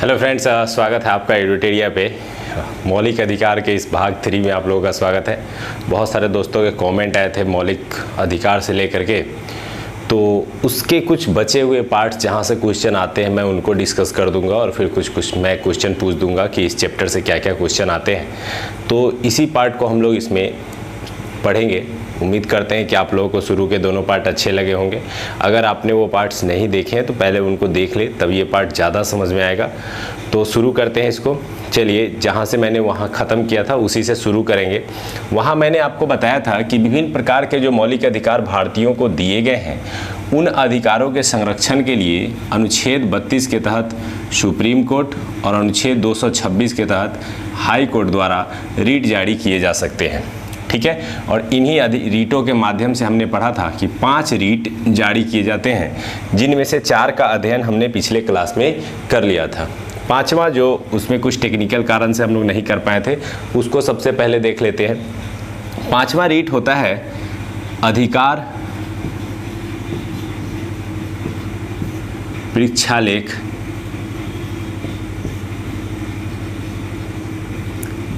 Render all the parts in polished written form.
Hello friends, स्वागत है आपका एडुटेरिया पे। मौलिक अधिकार के इस भाग 3 में आप लोगों का स्वागत है। बहुत सारे दोस्तों के कमेंट आए थे मौलिक अधिकार से लेकर के, तो उसके कुछ बचे हुए पार्ट्स जहाँ से क्वेश्चन आते हैं मैं उनको डिस्कस कर दूंगा और फिर कुछ मैं क्वेश्चन पूछ दूंगा कि इस चैप्टर से क्या क्या क्वेश्चन आते हैं। तो इसी पार्ट को हम लोग इसमें पढ़ेंगे। उम्मीद करते हैं कि आप लोगों को शुरू के दोनों पार्ट अच्छे लगे होंगे। अगर आपने वो पार्ट्स नहीं देखे हैं तो पहले उनको देख ले, तब ये पार्ट ज़्यादा समझ में आएगा। तो शुरू करते हैं इसको। चलिए, जहाँ से मैंने वहाँ ख़त्म किया था उसी से शुरू करेंगे। वहाँ मैंने आपको बताया था कि विभिन्न प्रकार के जो मौलिक अधिकार भारतीयों को दिए गए हैं, उन अधिकारों के संरक्षण के लिए अनुच्छेद 32 के तहत सुप्रीम कोर्ट और अनुच्छेद 226 के तहत हाई कोर्ट द्वारा रीट जारी किए जा सकते हैं। ठीक है, और इन्हीं रीटों के माध्यम से हमने पढ़ा था कि 5 रीट जारी किए जाते हैं, जिनमें से 4 का अध्ययन हमने पिछले क्लास में कर लिया था। 5वां जो उसमें कुछ टेक्निकल कारण से हम लोग नहीं कर पाए थे, उसको सबसे पहले देख लेते हैं। 5वां रीट होता है अधिकार परीक्षालेख।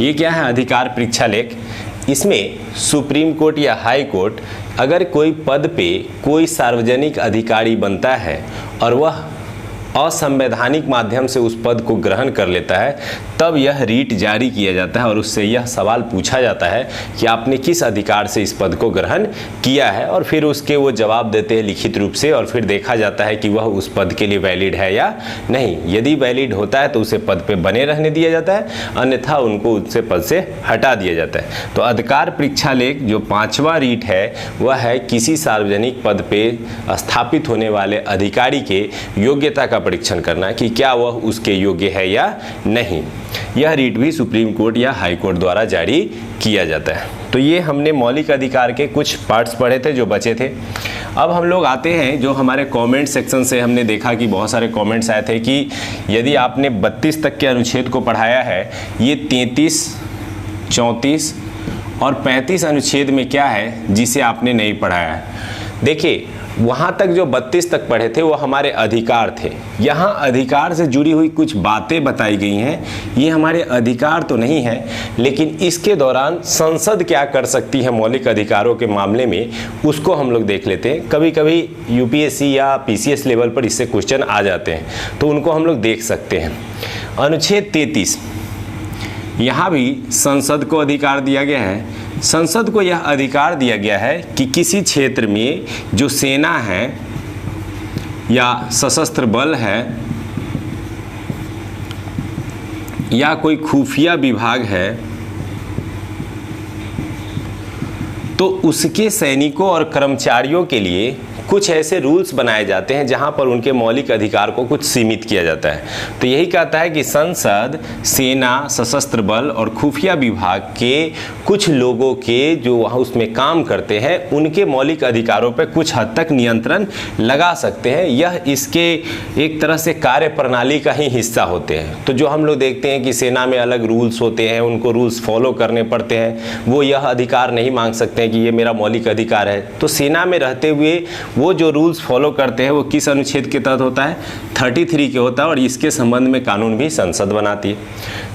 ये क्या है? अधिकार परीक्षालेख। इसमें सुप्रीम कोर्ट या हाई कोर्ट अगर कोई पद पे कोई सार्वजनिक अधिकारी बनता है और वह असंवैधानिक माध्यम से उस पद को ग्रहण कर लेता है, तब यह रीट जारी किया जाता है और उससे यह सवाल पूछा जाता है कि आपने किस अधिकार से इस पद को ग्रहण किया है, और फिर उसके वो जवाब देते हैं लिखित रूप से, और फिर देखा जाता है कि वह उस पद के लिए वैलिड है या नहीं। यदि वैलिड होता है तो उसे पद पे बने रहने दिया जाता है, अन्यथा उनको उससे पद से हटा दिया जाता है। तो अधिकार परीक्षालेख जो 5वां रीट है वह है किसी सार्वजनिक पद पे स्थापित होने वाले अधिकारी के योग्यता का परीक्षण करना कि क्या वह उसके योग्य है या नहीं। यह रीट भी सुप्रीम कोर्ट या हाई कोर्ट द्वारा जारी किया जाता है। तो ये हमने मौलिक अधिकार के कुछ पार्ट्स पढ़े थे जो बचे थे। अब हम लोग आते हैं जो हमारे कमेंट सेक्शन से हमने देखा कि बहुत सारे कमेंट्स आए थे कि यदि आपने 32 तक के अनुच्छेद को पढ़ाया है, ये 33, 34 और 35 अनुच्छेद में क्या है जिसे आपने नहीं पढ़ाया है। देखिए, वहाँ तक जो 32 तक पढ़े थे वो हमारे अधिकार थे। यहाँ अधिकार से जुड़ी हुई कुछ बातें बताई गई हैं। ये हमारे अधिकार तो नहीं है, लेकिन इसके दौरान संसद क्या कर सकती है मौलिक अधिकारों के मामले में, उसको हम लोग देख लेते हैं। कभी कभी यूपीएससी या पीसीएस लेवल पर इससे क्वेश्चन आ जाते हैं, तो उनको हम लोग देख सकते हैं। अनुच्छेद 33, यहाँ भी संसद को अधिकार दिया गया है। संसद को यह अधिकार दिया गया है कि किसी क्षेत्र में जो सेना है या सशस्त्र बल है या कोई खुफिया विभाग है, तो उसके सैनिकों और कर्मचारियों के लिए कुछ ऐसे रूल्स बनाए जाते हैं जहां पर उनके मौलिक अधिकार को कुछ सीमित किया जाता है। तो यही कहता है कि संसद सेना, सशस्त्र बल और खुफिया विभाग के कुछ लोगों के जो वहाँ उसमें काम करते हैं, उनके मौलिक अधिकारों पर कुछ हद तक नियंत्रण लगा सकते हैं। यह इसके एक तरह से कार्य प्रणाली का ही हिस्सा होते हैं। तो जो हम लोग देखते हैं कि सेना में अलग रूल्स होते हैं, उनको रूल्स फॉलो करने पड़ते हैं, वो यह अधिकार नहीं मांग सकते हैं कि ये मेरा मौलिक अधिकार है। तो सेना में रहते हुए वो जो रूल्स फॉलो करते हैं वो किस अनुच्छेद के तहत होता है? 33 के होता है, और इसके संबंध में कानून भी संसद बनाती है।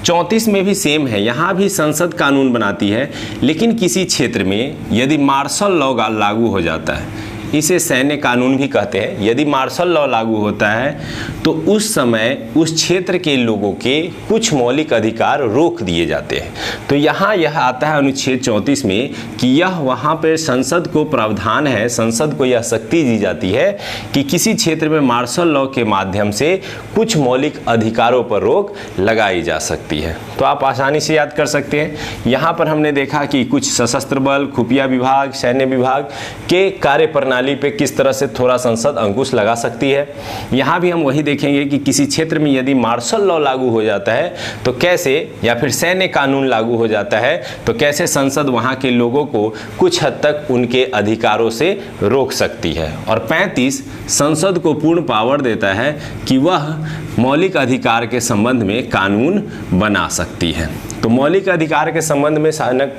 34 में भी सेम है, यहाँ भी संसद कानून बनाती है, लेकिन किसी क्षेत्र में यदि मार्शल लॉ लागू हो जाता है, इसे सैन्य कानून भी कहते हैं। यदि मार्शल लॉ लागू होता है तो उस समय उस क्षेत्र के लोगों के कुछ मौलिक अधिकार रोक दिए जाते हैं। तो यहाँ यह आता है अनुच्छेद 34 में कि यह वहाँ पर संसद को प्रावधान है, संसद को यह शक्ति दी जाती है कि किसी क्षेत्र में मार्शल लॉ के माध्यम से कुछ मौलिक अधिकारों पर रोक लगाई जा सकती है। तो आप आसानी से याद कर सकते हैं। यहाँ पर हमने देखा कि कुछ सशस्त्र बल, खुफिया विभाग, सैन्य विभाग के कार्य प्रणाली पे किस तरह से थोड़ा संसद अंकुश लगा सकती है। यहाँ भी हम वही देखेंगे कि किसी क्षेत्र में यदि मार्शल लॉ लागू हो जाता है तो कैसे, या फिर सैन्य कानून लागू हो जाता है तो कैसे संसद वहाँ के लोगों को कुछ हद तक उनके अधिकारों से रोक सकती है। और 35 संसद को पूर्ण पावर देता है कि वह मौलिक अधिकार के संबंध में कानून बना सकती है। तो मौलिक अधिकार के संबंध में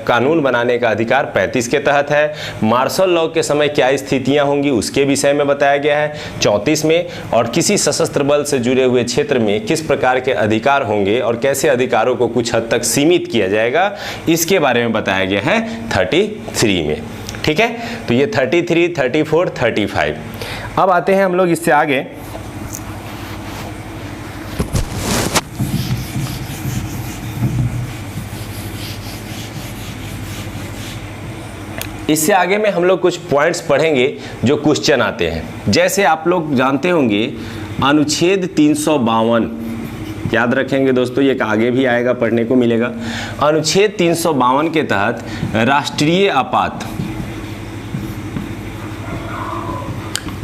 कानून बनाने का अधिकार 35 के तहत है। मार्शल लॉ के समय क्या स्थितियां होंगी उसके विषय में बताया गया है 34 में। और किसी सशस्त्र बल से जुड़े हुए क्षेत्र में किस प्रकार के अधिकार होंगे और कैसे अधिकारों को कुछ हद तक सीमित किया जाएगा इसके बारे में बताया गया है 33 में। ठीक है, तो ये 33, 34, 35। अब आते हैं हम लोग इससे आगे। इससे आगे में हम लोग कुछ पॉइंट्स पढ़ेंगे जो क्वेश्चन आते हैं। जैसे आप लोग जानते होंगे अनुच्छेद 352, याद रखेंगे दोस्तों, ये आगे भी आएगा, पढ़ने को मिलेगा। अनुच्छेद 352 के तहत राष्ट्रीय आपात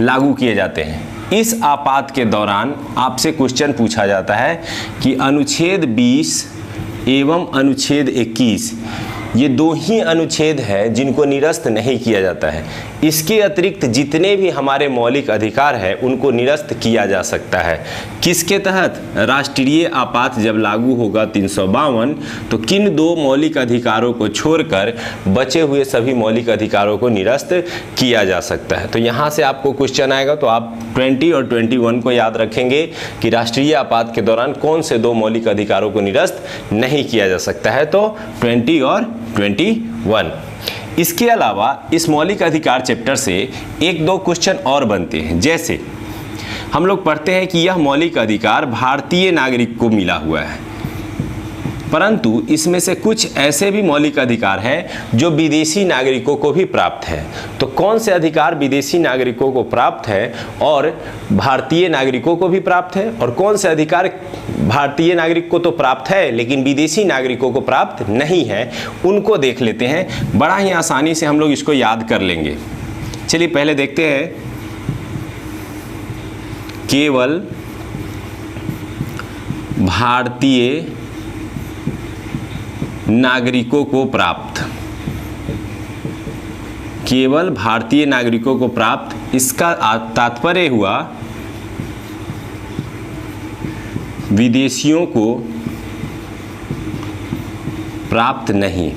लागू किए जाते हैं। इस आपात के दौरान आपसे क्वेश्चन पूछा जाता है कि अनुच्छेद 20 एवं अनुच्छेद 21 ये दो ही अनुच्छेद हैं जिनको निरस्त नहीं किया जाता है। इसके अतिरिक्त जितने भी हमारे मौलिक अधिकार हैं उनको निरस्त किया जा सकता है। किसके तहत? राष्ट्रीय आपात जब लागू होगा 352, तो किन दो मौलिक अधिकारों को छोड़कर बचे हुए सभी मौलिक अधिकारों को निरस्त किया जा सकता है। तो यहाँ से आपको क्वेश्चन आएगा, तो आप 20 और 21 को याद रखेंगे कि राष्ट्रीय आपात के दौरान कौन से दो मौलिक अधिकारों को निरस्त नहीं किया जा सकता है, तो 20 और 21। इसके अलावा इस मौलिक अधिकार चैप्टर से एक दो क्वेश्चन और बनते हैं। जैसे हम लोग पढ़ते हैं कि यह मौलिक अधिकार भारतीय नागरिक को मिला हुआ है, परंतु इसमें से कुछ ऐसे भी मौलिक अधिकार हैं जो विदेशी नागरिकों को भी प्राप्त है। तो कौन से अधिकार विदेशी नागरिकों को प्राप्त है और भारतीय नागरिकों को भी प्राप्त है, और कौन से अधिकार भारतीय नागरिक को तो प्राप्त है लेकिन विदेशी नागरिकों को प्राप्त नहीं है, उनको देख लेते हैं। बड़ा ही आसानी से हम लोग इसको याद कर लेंगे। चलिए पहले देखते हैं। केवल भारतीय नागरिकों को प्राप्त, केवल भारतीय नागरिकों को प्राप्त, इसका तात्पर्य हुआ विदेशियों को प्राप्त नहीं।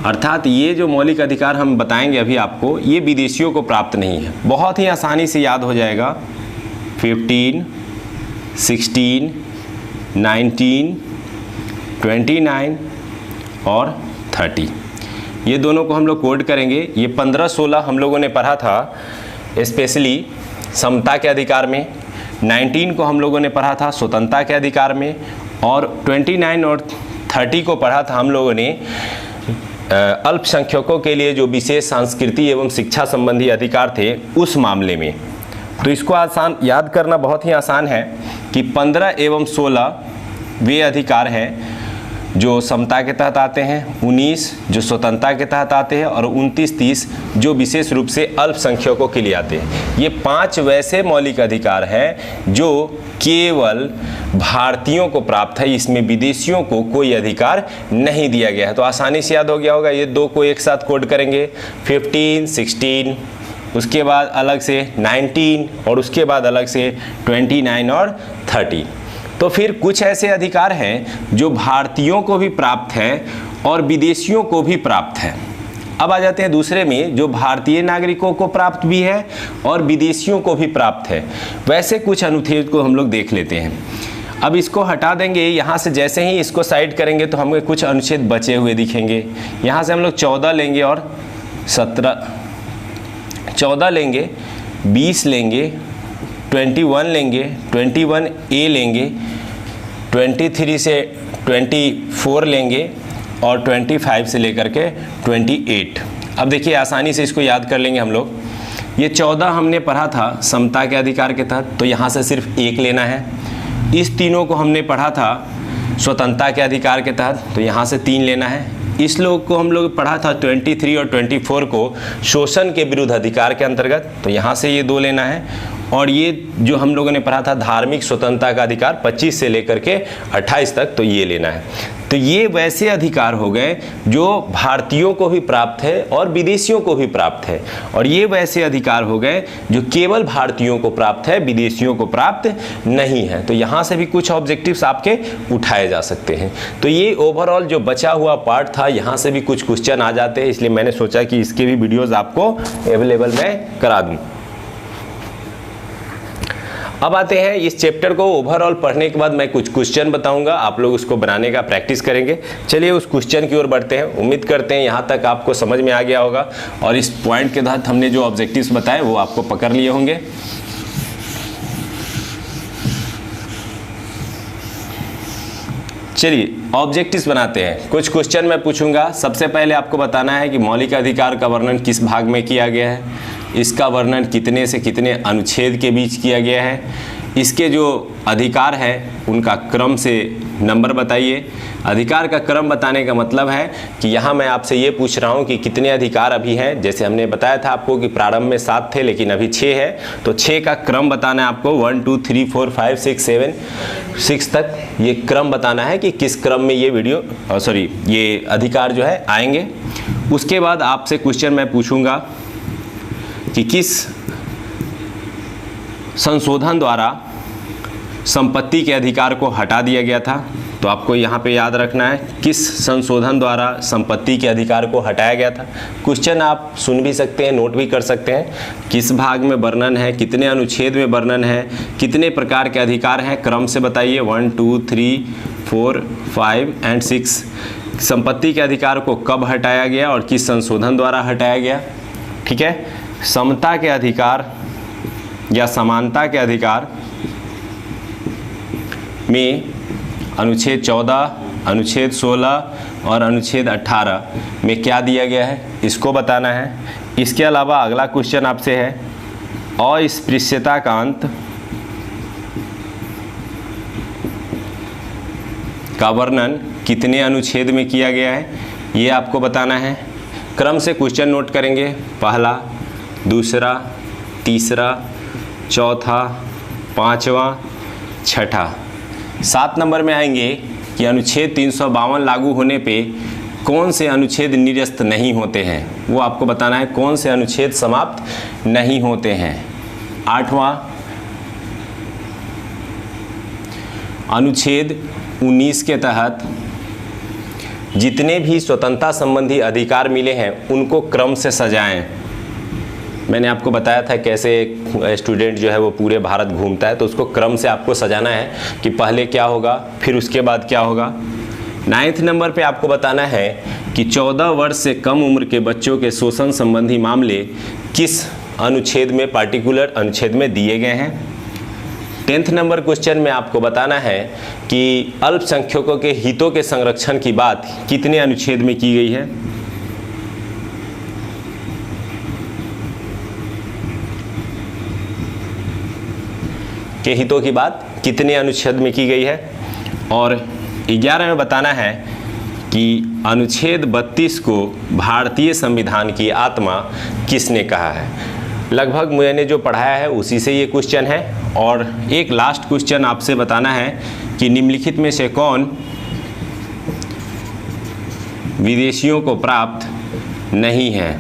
अर्थात ये जो मौलिक अधिकार हम बताएंगे अभी आपको, ये विदेशियों को प्राप्त नहीं है। बहुत ही आसानी से याद हो जाएगा। 15, 16, 19, 29 और 30, ये दोनों को हम लोग कोड करेंगे। ये 15-16 हम लोगों ने पढ़ा था स्पेशली समता के अधिकार में, 19 को हम लोगों ने पढ़ा था स्वतंत्रता के अधिकार में, और 29 और 30 को पढ़ा था हम लोगों ने अल्पसंख्यकों के लिए जो विशेष सांस्कृतिक एवं शिक्षा संबंधी अधिकार थे उस मामले में। तो इसको आसान याद करना बहुत ही आसान है कि 15 एवं 16 वे अधिकार हैं जो समता के तहत आते हैं, 19 जो स्वतंत्रता के तहत आते हैं, और 29-30 जो विशेष रूप से अल्पसंख्यकों के लिए आते हैं। ये 5 वैसे मौलिक अधिकार हैं जो केवल भारतीयों को प्राप्त है, इसमें विदेशियों को कोई अधिकार नहीं दिया गया है। तो आसानी से याद हो गया होगा। ये दो को एक साथ कोड करेंगे, 15, 16, उसके बाद अलग से 19 और उसके बाद अलग से 29 और 30। तो फिर कुछ ऐसे अधिकार हैं जो भारतीयों को भी प्राप्त है और विदेशियों को भी प्राप्त है। अब आ जाते हैं दूसरे में, जो भारतीय नागरिकों को प्राप्त भी है और विदेशियों को भी प्राप्त है। वैसे कुछ अनुच्छेद को हम लोग देख लेते हैं। अब इसको हटा देंगे यहाँ से, जैसे ही इसको साइड करेंगे तो हमें कुछ अनुच्छेद बचे हुए दिखेंगे। यहाँ से हम लोग 14 लेंगे और 14 लेंगे, 20 लेंगे, 21 लेंगे, 21A लेंगे, 23 से 24 लेंगे और 25 से लेकर के 28। अब देखिए आसानी से इसको याद कर लेंगे हम लोग। ये 14 हमने पढ़ा था समता के अधिकार के तहत, तो यहाँ से सिर्फ 1 लेना है। इस तीनों को हमने पढ़ा था स्वतंत्रता के अधिकार के तहत, तो यहाँ से 3 लेना है। इस लोग को हम लोग पढ़ा था 23 और 24 को शोषण के विरुद्ध अधिकार के अंतर्गत, तो यहाँ से ये 2 लेना है। और ये जो हम लोगों ने पढ़ा था धार्मिक स्वतंत्रता का अधिकार 25 से लेकर के 28 तक, तो ये लेना है। तो ये वैसे अधिकार हो गए जो भारतीयों को भी प्राप्त है और विदेशियों को भी प्राप्त है, और ये वैसे अधिकार हो गए जो केवल भारतीयों को प्राप्त है, विदेशियों को प्राप्त नहीं है। तो यहाँ से भी कुछ ऑब्जेक्टिव्स आपके उठाए जा सकते हैं। तो ये ओवरऑल जो बचा हुआ पार्ट था, यहाँ से भी कुछ क्वेश्चन आ जाते हैं, इसलिए मैंने सोचा कि इसके भी वीडियोज़ आपको अवेलेबल मैं करा दूँ। अब आते हैं इस चैप्टर को ओवरऑल पढ़ने के बाद मैं कुछ क्वेश्चन बताऊंगा, आप लोग उसको बनाने का प्रैक्टिस करेंगे। चलिए उस क्वेश्चन की ओर बढ़ते हैं। उम्मीद करते हैं यहाँ तक आपको समझ में आ गया होगा और इस पॉइंट के तहत हमने जो ऑब्जेक्टिव्स बताए वो आपको पकड़ लिए होंगे। चलिए ऑब्जेक्टिव्स बनाते हैं। कुछ क्वेश्चन मैं पूछूंगा। सबसे पहले आपको बताना है कि मौलिक अधिकार का वर्णन किस भाग में किया गया है, इसका वर्णन कितने से कितने अनुच्छेद के बीच किया गया है, इसके जो अधिकार है उनका क्रम से नंबर बताइए। अधिकार का क्रम बताने का मतलब है कि यहाँ मैं आपसे ये पूछ रहा हूँ कि कितने अधिकार अभी हैं। जैसे हमने बताया था आपको कि प्रारंभ में 7 थे लेकिन अभी 6 है, तो 6 का क्रम बताना है आपको। 1 2 3 4 5 6 7 6 तक ये क्रम बताना है कि किस क्रम में ये ये अधिकार जो है आएंगे। उसके बाद आपसे क्वेश्चन मैं पूछूंगा कि किस संशोधन द्वारा संपत्ति के अधिकार को हटा दिया गया था। तो आपको यहाँ पे याद रखना है किस संशोधन द्वारा संपत्ति के अधिकार को हटाया गया था। क्वेश्चन आप सुन भी सकते हैं, नोट भी कर सकते हैं। किस भाग में वर्णन है, कितने अनुच्छेद में वर्णन है, कितने प्रकार के अधिकार हैं, क्रम से बताइए। 1 2 3 4 5 एंड 6। संपत्ति के अधिकार को कब हटाया गया और किस संशोधन द्वारा हटाया गया। ठीक है, समता के अधिकार या समानता के अधिकार में अनुच्छेद 14, अनुच्छेद 16 और अनुच्छेद 18 में क्या दिया गया है, इसको बताना है। इसके अलावा अगला क्वेश्चन आपसे है अस्पृश्यता का अंत का वर्णन कितने अनुच्छेद में किया गया है, ये आपको बताना है। क्रम से क्वेश्चन नोट करेंगे। पहला, दूसरा, तीसरा, चौथा, पांचवा, छठा। 7 नंबर में आएंगे कि अनुच्छेद 352 लागू होने पे कौन से अनुच्छेद निरस्त नहीं होते हैं, वो आपको बताना है। कौन से अनुच्छेद समाप्त नहीं होते हैं। 8वां, अनुच्छेद 19 के तहत जितने भी स्वतंत्रता संबंधी अधिकार मिले हैं उनको क्रम से सजाएं। मैंने आपको बताया था कैसे एक स्टूडेंट जो है वो पूरे भारत घूमता है, तो उसको क्रम से आपको सजाना है कि पहले क्या होगा फिर उसके बाद क्या होगा। 9th नंबर पे आपको बताना है कि 14 वर्ष से कम उम्र के बच्चों के शोषण संबंधी मामले किस अनुच्छेद में, पार्टिकुलर अनुच्छेद में दिए गए हैं। 10th नंबर क्वेश्चन में आपको बताना है कि अल्पसंख्यकों के हितों के संरक्षण की बात कितने अनुच्छेद में की गई है। के हितों की बात कितने अनुच्छेद में की गई है। और 11 में बताना है कि अनुच्छेद 32 को भारतीय संविधान की आत्मा किसने कहा है। लगभग मैंने जो पढ़ाया है उसी से ये क्वेश्चन है। और एक लास्ट क्वेश्चन आपसे बताना है कि निम्नलिखित में से कौन विदेशियों को प्राप्त नहीं है,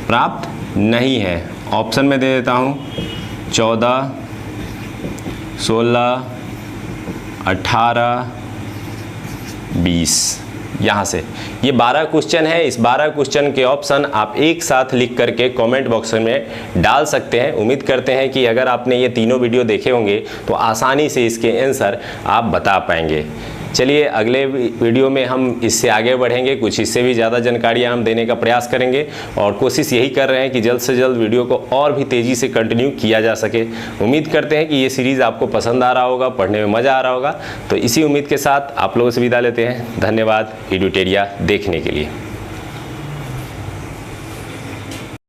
प्राप्त नहीं है। ऑप्शन में दे देता हूँ 14, 16, 18, 20। यहाँ से ये 12 क्वेश्चन है। इस 12 क्वेश्चन के ऑप्शन आप एक साथ लिख करके कमेंट बॉक्स में डाल सकते हैं। उम्मीद करते हैं कि अगर आपने ये तीनों वीडियो देखे होंगे तो आसानी से इसके आंसर आप बता पाएंगे। चलिए अगले वीडियो में हम इससे आगे बढ़ेंगे, कुछ इससे भी ज़्यादा जानकारियाँ हम देने का प्रयास करेंगे और कोशिश यही कर रहे हैं कि जल्द से जल्द वीडियो को और भी तेज़ी से कंटिन्यू किया जा सके। उम्मीद करते हैं कि ये सीरीज़ आपको पसंद आ रहा होगा, पढ़ने में मज़ा आ रहा होगा। तो इसी उम्मीद के साथ आप लोगों से विदा लेते हैं। धन्यवाद एडुटेरिया देखने के लिए।